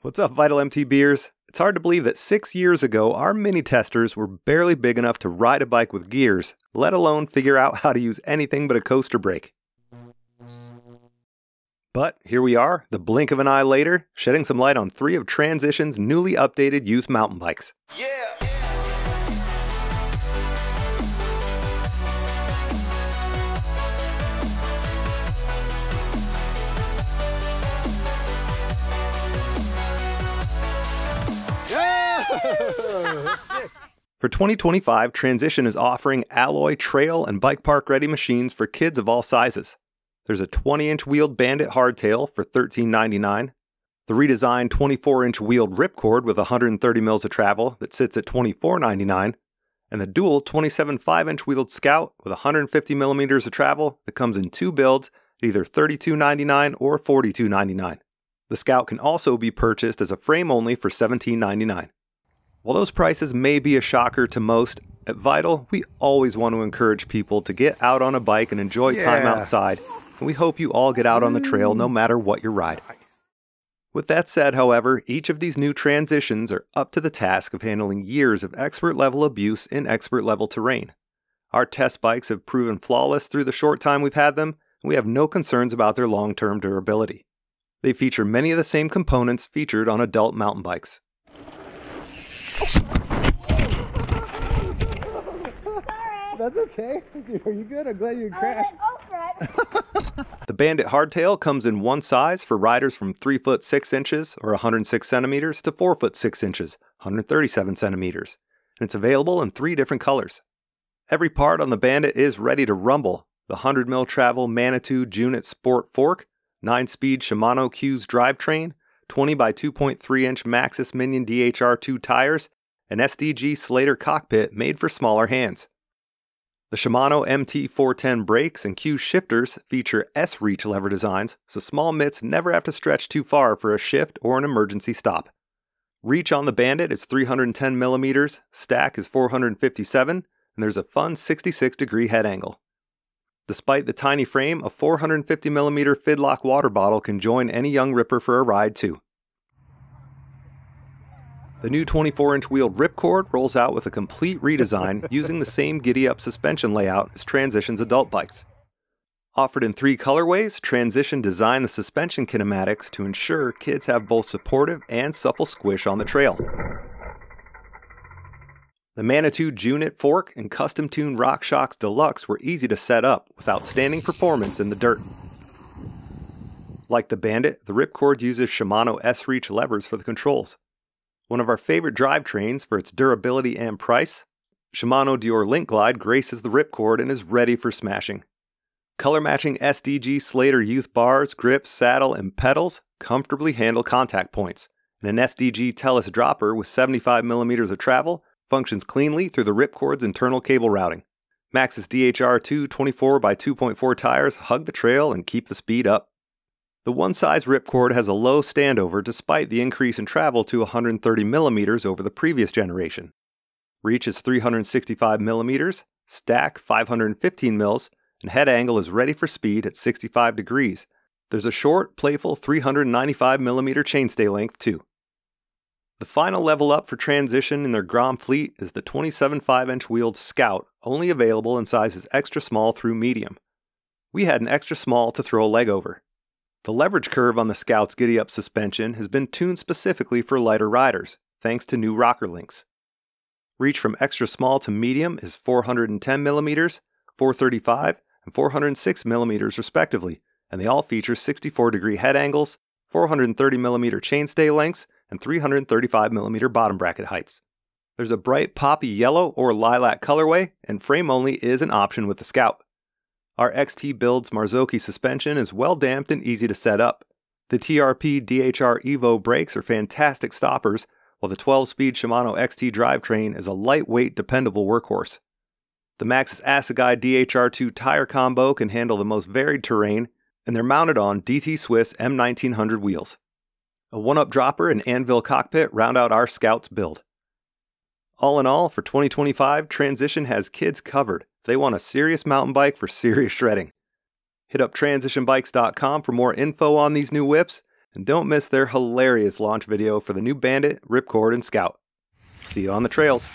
What's up, Vital MTBers? It's hard to believe that 6 years ago, our mini testers were barely big enough to ride a bike with gears, let alone figure out how to use anything but a coaster brake. But here we are, the blink of an eye later, shedding some light on 3 of Transition's newly updated youth mountain bikes. Yeah. For 2025, Transition is offering alloy, trail, and bike park ready machines for kids of all sizes. There's a 20-inch wheeled Bandit hardtail for $13.99, the redesigned 24-inch wheeled Ripcord with 130 mils of travel that sits at $24.99, and the dual 27 5-inch wheeled Scout with 150 millimeters of travel that comes in 2 builds at either $32.99 or $42.99. The Scout can also be purchased as a frame only for $17.99. While those prices may be a shocker to most, at Vital, we always want to encourage people to get out on a bike and enjoy time outside, and we hope you all get out on the trail no matter what your ride. With that said, however, each of these new Transitions are up to the task of handling years of expert-level abuse in expert-level terrain. Our test bikes have proven flawless through the short time we've had them, and we have no concerns about their long-term durability. They feature many of the same components featured on adult mountain bikes. That's okay. Are you good? I'm glad you crashed. The Bandit hardtail comes in one size for riders from 3 foot 6 inches or 106 centimeters to 4 foot 6 inches, 137 centimeters, and it's available in 3 different colors. Every part on the Bandit is ready to rumble. The 100 mil travel Manitou Junit Sport fork, 9-speed Shimano Q's drivetrain, 20 by 2.3 inch Maxxis Minion DHR II tires, and SDG Slater cockpit made for smaller hands. The Shimano MT410 brakes and Q shifters feature S-reach lever designs, so small mitts never have to stretch too far for a shift or an emergency stop. Reach on the Bandit is 310 millimeters, stack is 457, and there's a fun 66-degree head angle. Despite the tiny frame, a 450 millimeter Fidlock water bottle can join any young ripper for a ride too. The new 24-inch wheeled Ripcord rolls out with a complete redesign using the same giddy-up suspension layout as Transition's adult bikes. Offered in 3 colorways, Transition designed the suspension kinematics to ensure kids have both supportive and supple squish on the trail. The Manitou Junit fork and custom-tuned RockShox Deluxe were easy to set up with outstanding performance in the dirt. Like the Bandit, the Ripcord uses Shimano S-reach levers for the controls. One of our favorite drivetrains for its durability and price, Shimano Deore Link Glide graces the Ripcord and is ready for smashing. Color-matching SDG Slater Youth bars, grips, saddle, and pedals comfortably handle contact points, and an SDG Tellis dropper with 75 millimeters of travel functions cleanly through the Ripcord's internal cable routing. Maxxis DHR II 24 by 2.4 tires hug the trail and keep the speed up. The one-size Ripcord has a low standover despite the increase in travel to 130 millimeters over the previous generation. Reach is 365 millimeters, stack 515 mils, and head angle is ready for speed at 65 degrees. There's a short, playful 395 millimeter chainstay length too. The final level up for Transition in their Grand fleet is the 27 5-inch wheeled Scout, only available in sizes extra small through medium. We had an extra small to throw a leg over. The leverage curve on the Scout's giddy-up suspension has been tuned specifically for lighter riders, thanks to new rocker links. Reach from extra small to medium is 410 millimeters, 435, and 406 millimeters respectively, and they all feature 64-degree head angles, 430 millimeter chainstay lengths, and 335 millimeter bottom bracket heights. There's a bright poppy yellow or lilac colorway, and frame only is an option with the Scout. Our XT build's Marzocchi suspension is well damped and easy to set up. The TRP DH-R EVO brakes are fantastic stoppers, while the 12-speed Shimano XT drivetrain is a lightweight, dependable workhorse. The Maxxis Assegai DHR II tire combo can handle the most varied terrain, and they're mounted on DT Swiss M1900 wheels. A OneUp dropper and anvil cockpit round out our Scout's build. All in all, for 2025, Transition has kids covered if they want a serious mountain bike for serious shredding. Hit up transitionbikes.com for more info on these new whips, And don't miss their hilarious launch video for the new Bandit, Ripcord, and Scout. See you on the trails.